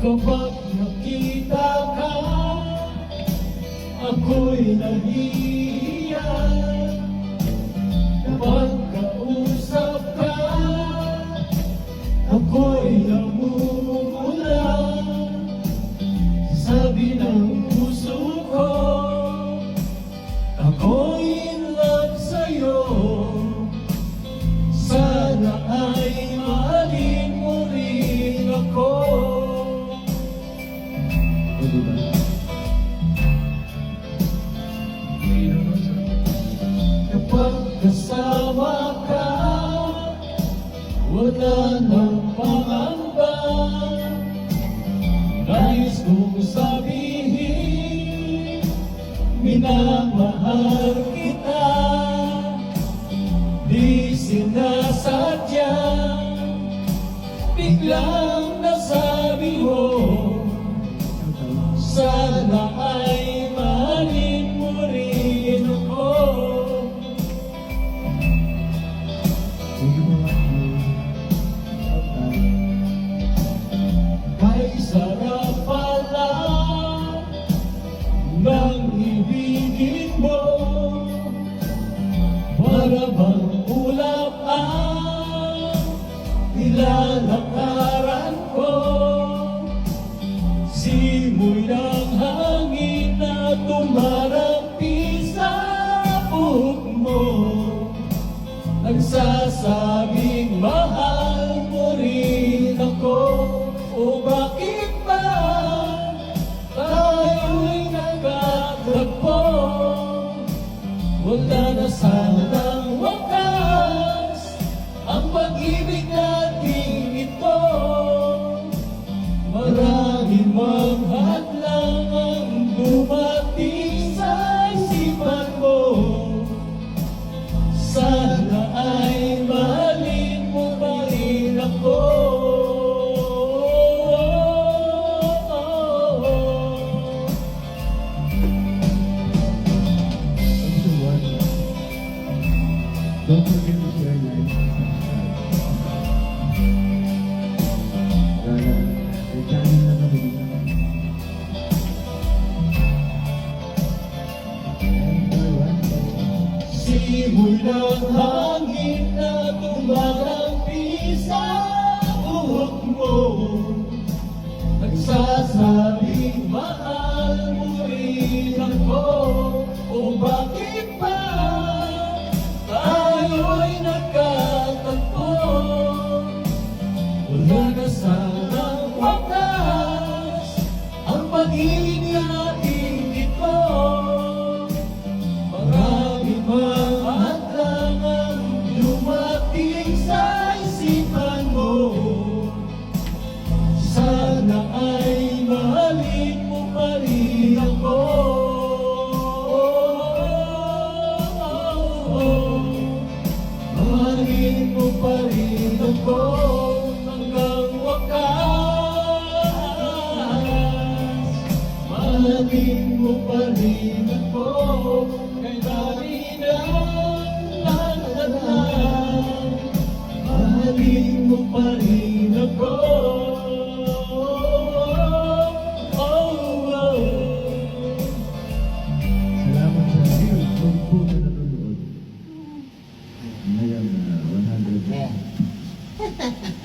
Kapag nakita ka, ako'y nahihiya. Kapag kausap ka, ako'y namumula. Sabi ng puso ko, ako'y in love sa'yo. Sana ay mahalin mo rin ako. O diba? Kapag kasama ka, wala nang pangamba. Nais kong sabihin, minamahal kita. Di sinasadya, biglang nasabi mo, sana ay mahalin mo rin ako. Ay sarap pala ng ibigin mo, para bang ulap ang nilalakaran ko. Simoy ng hangin na tumarampi sa buhok mo, nagsasabing mahal mo rin ako. O bakit ba tayo'y nagkatagpo? Wala na sanang wakas ang pag-ibig natin ito. Maraming mga hadlang ang dumating sa isipan mo. Sana ay mahalin mo pa rin ako. Don't forget to share live. May channel na kami dito. Simoy ng hangin na tumarampi sa buhok mo, nagsasabing mahal mo rin ako. O bakit ba tayo'y nagkatagpo? Wala na sanang wakas ang pag-ibig natin ito. Maraming mga hadlang ang dumating sa isipan mo. Sana ay mahalin mo pa rin ako. Mahalin mo pa rin ako hanggang wakas. Mahalin mo pa rin ako kay dami ng lahat. Mahalin mo pa rin ako. Salamat sa iyo kung po na nanonood. Ngayon, 100.